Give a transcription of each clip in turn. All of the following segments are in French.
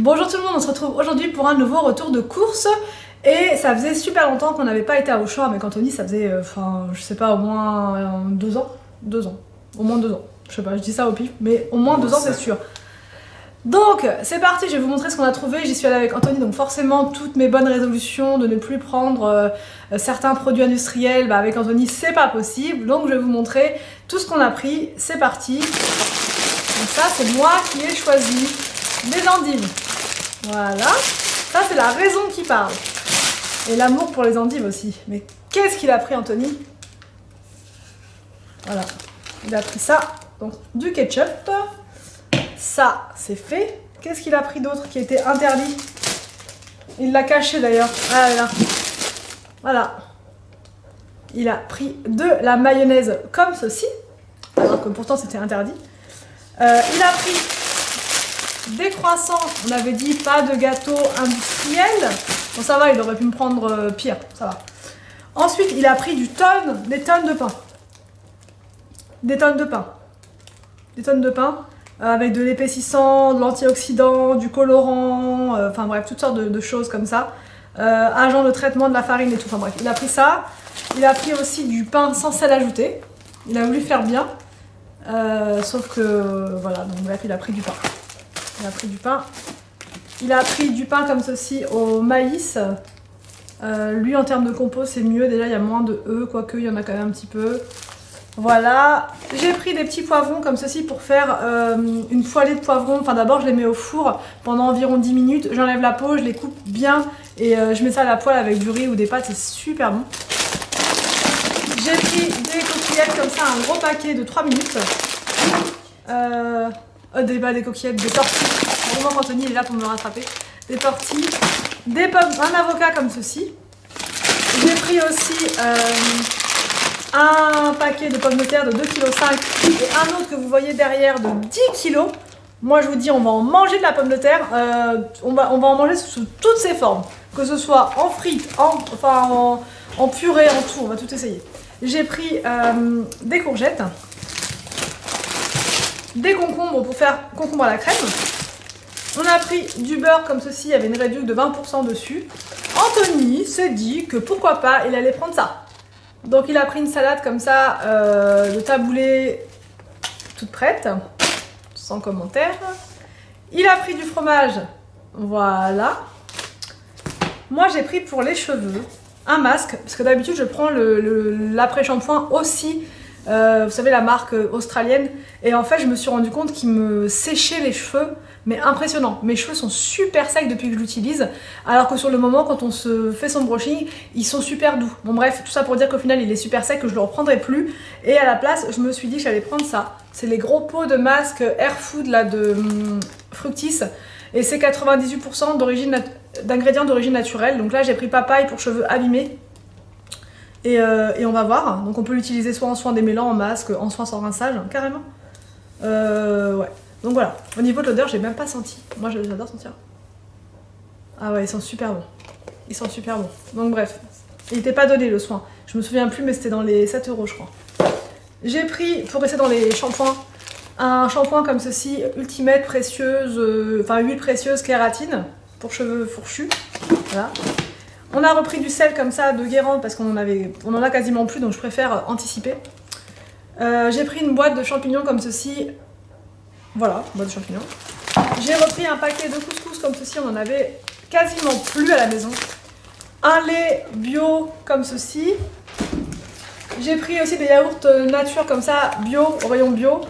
Bonjour tout le monde, on se retrouve aujourd'hui pour un nouveau retour de course. Et ça faisait super longtemps qu'on n'avait pas été à Auchan avec Anthony, ça faisait, je sais pas, au moins 2 ans. 2 ans. Au moins 2 ans. Je sais pas, je dis ça au pif, mais au moins 2 ans c'est sûr. Donc, c'est parti, je vais vous montrer ce qu'on a trouvé. J'y suis allée avec Anthony, donc forcément, toutes mes bonnes résolutions de ne plus prendre certains produits industriels, avec Anthony, c'est pas possible. Donc, je vais vous montrer tout ce qu'on a pris. C'est parti. Donc ça, c'est moi qui ai choisi des endives. Voilà. Ça, c'est la raison qui parle. Et l'amour pour les endives aussi. Mais qu'est-ce qu'il a pris, Anthony? Voilà. Il a pris ça. Donc, du ketchup. Ça, c'est fait. Qu'est-ce qu'il a pris d'autre qui était interdit? Il l'a caché d'ailleurs. Ah là. Voilà. Il a pris de la mayonnaise comme ceci. Alors que pourtant, c'était interdit. Il a pris des croissants. On avait dit pas de gâteau industriel. Bon, ça va, il aurait pu me prendre pire. Ça va. Ensuite, il a pris des tonnes de pain. Des tonnes de pain. Des tonnes de pain. Avec de l'épaississant, de l'antioxydant, du colorant, enfin bref, toutes sortes de choses comme ça. Agent de traitement de la farine et tout, enfin bref, il a pris ça. Il a pris aussi du pain sans sel ajouté. Il a voulu faire bien. Sauf que, voilà, donc bref, il a pris du pain. Il a pris du pain. Il a pris du pain comme ceci au maïs. Lui, en termes de compo, c'est mieux. Déjà, il y a moins de E, quoique il y en a quand même un petit peu. Voilà, j'ai pris des petits poivrons comme ceci pour faire une poêlée de poivrons. Enfin d'abord je les mets au four pendant environ 10 minutes, j'enlève la peau, je les coupe bien et je mets ça à la poêle avec du riz ou des pâtes, c'est super bon. J'ai pris des coquillettes comme ça, un gros paquet de 3 minutes. Des coquillettes, des tortilles. Vraiment Anthony est là pour me rattraper. Des tortilles, des pommes, un avocat comme ceci. J'ai pris aussi un paquet de pommes de terre de 2,5 kg et un autre que vous voyez derrière de 10 kg. Moi je vous dis, on va en manger de la pomme de terre, on va en manger sous toutes ses formes, que ce soit en frites, en purée, en tout, on va tout essayer. J'ai pris des courgettes, des concombres pour faire concombre à la crème. On a pris du beurre comme ceci, il y avait une réduction de 20% dessus. Anthony s'est dit que pourquoi pas, il allait prendre ça. Donc il a pris une salade comme ça, de taboulé, toute prête, sans commentaire. Il a pris du fromage, voilà. Moi j'ai pris pour les cheveux un masque, parce que d'habitude je prends l'après-shampoing aussi, vous savez la marque australienne. Et en fait je me suis rendu compte qu'il me séchait les cheveux, mais impressionnant. Mes cheveux sont super secs depuis que je l'utilise, alors que sur le moment quand on se fait son brushing, ils sont super doux. Bon bref, tout ça pour dire qu'au final il est super sec, que je le reprendrai plus. Et à la place, je me suis dit que j'allais prendre ça. C'est les gros pots de masque Air Food là de Fructis. Et c'est 98% d'ingrédients d'origine naturelle. Donc là j'ai pris papaye pour cheveux abîmés. Et on va voir. Donc on peut l'utiliser soit en soin démêlant, en masque, en soin sans rinçage, carrément. Ouais. Donc voilà, au niveau de l'odeur, j'ai même pas senti. Moi j'adore sentir. Ah ouais, ils sont super bons. Ils sont super bons. Donc bref, il n'était pas donné le soin. Je me souviens plus, mais c'était dans les 7 € je crois. J'ai pris, pour rester dans les shampoings, un shampoing comme ceci, Ultimate précieuse, huile précieuse kératine, pour cheveux fourchus. Voilà. On a repris du sel comme ça de Guérande parce qu'on en a quasiment plus, donc je préfère anticiper. J'ai pris une boîte de champignons comme ceci. Voilà, boîte de champignons. J'ai repris un paquet de couscous comme ceci, on en avait quasiment plus à la maison. Un lait bio comme ceci. J'ai pris aussi des yaourts nature comme ça, bio, au rayon bio.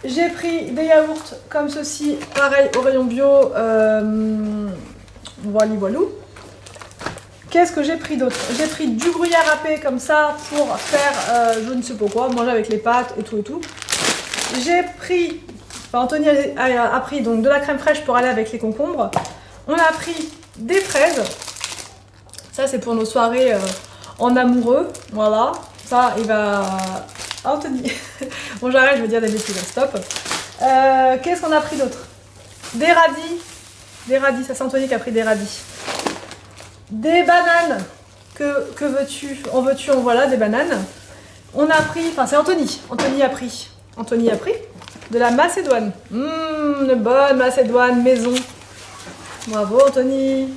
J'ai pris des yaourts comme ceci, pareil, au rayon bio. Voilou. Qu'est-ce que j'ai pris d'autre? J'ai pris du gruyère râpé comme ça pour faire je ne sais pas quoi, manger avec les pâtes et tout et tout. J'ai pris, Anthony a pris donc de la crème fraîche pour aller avec les concombres. On a pris des fraises. Ça c'est pour nos soirées en amoureux. Voilà. Ça il va... Anthony. Bon j'arrête, je veux dire des bêtises, stop. Qu'est-ce qu'on a pris d'autre? Des radis. Des radis, ça c'est Anthony qui a pris des radis. Des bananes. Que veux-tu? En veux-tu? En voilà, des bananes. On a pris, enfin c'est Anthony. Anthony a pris. de la Macédoine. Une bonne Macédoine maison. Bravo Anthony.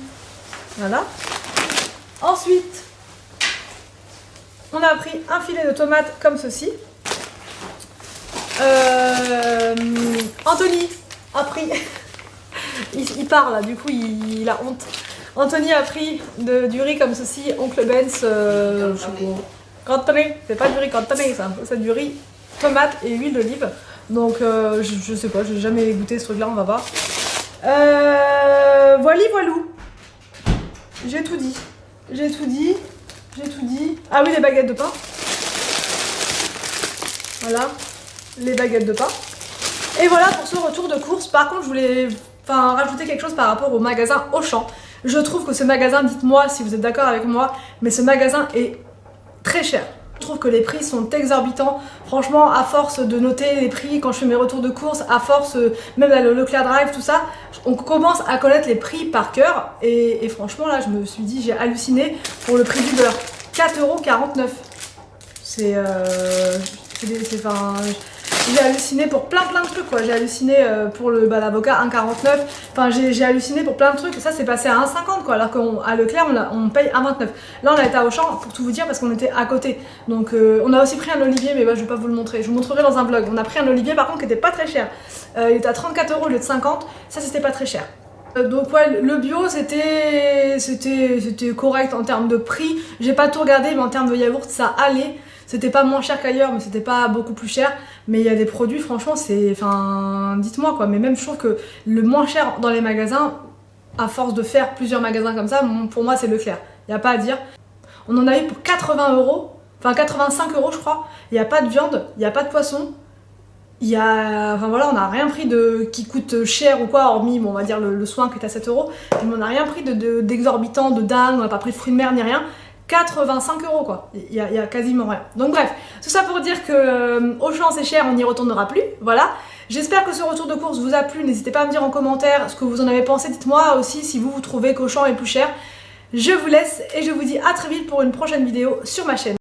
Voilà. Ensuite, on a pris un filet de tomates comme ceci. Anthony a pris... il part là, du coup il a honte. Anthony a pris du riz comme ceci, Oncle Ben's cantonné. C'est pas du riz cantonné ça, c'est du riz, tomate et huile d'olive. Donc je sais pas, j'ai jamais goûté ce truc là, on va voir. Voilou. J'ai tout dit. Ah oui, les baguettes de pain. Voilà, les baguettes de pain. Et voilà pour ce retour de course. Par contre, je voulais rajouter quelque chose par rapport au magasin Auchan. Je trouve que ce magasin, dites-moi si vous êtes d'accord avec moi, mais ce magasin est très cher. Je trouve que les prix sont exorbitants. Franchement, à force de noter les prix quand je fais mes retours de course, à force, même à Leclerc Drive, tout ça, on commence à connaître les prix par cœur. Et franchement, là, je me suis dit, j'ai halluciné pour le prix du beurre. 4,49 €. J'ai halluciné pour plein de trucs quoi. J'ai halluciné pour l'avocat 1,49. Enfin j'ai halluciné pour plein de trucs. Ça c'est passé à 1,50 quoi. Alors qu'à Leclerc on paye 1,29. Là on a été à Auchan pour tout vous dire parce qu'on était à côté. Donc on a aussi pris un olivier mais je vais pas vous le montrer. Je vous montrerai dans un vlog. On a pris un olivier par contre qui était pas très cher. Il était à 34 € au lieu de 50. Ça c'était pas très cher. Donc ouais, le bio c'était correct en termes de prix. J'ai pas tout regardé mais en termes de yaourt ça allait. C'était pas moins cher qu'ailleurs, mais c'était pas beaucoup plus cher. Mais il y a des produits, franchement, c'est... dites-moi quoi. Mais même, je trouve que le moins cher dans les magasins, à force de faire plusieurs magasins comme ça, pour moi, c'est Leclerc. Il n'y a pas à dire. On en a eu pour 80 €. Enfin, 85 € je crois. Il n'y a pas de viande, il n'y a pas de poisson. Il y a... on n'a rien pris qui coûte cher ou quoi, hormis, on va dire, le soin qui est à 7 €. Mais on n'a rien pris d'exorbitant, de dingue, on n'a pas pris de fruits de mer ni rien. 85 € quoi, il y a quasiment rien. Donc bref, tout ça pour dire que Auchan c'est cher, on n'y retournera plus, voilà. J'espère que ce retour de course vous a plu, n'hésitez pas à me dire en commentaire ce que vous en avez pensé, dites-moi aussi si vous trouvez qu'Auchan est plus cher. Je vous laisse et je vous dis à très vite pour une prochaine vidéo sur ma chaîne.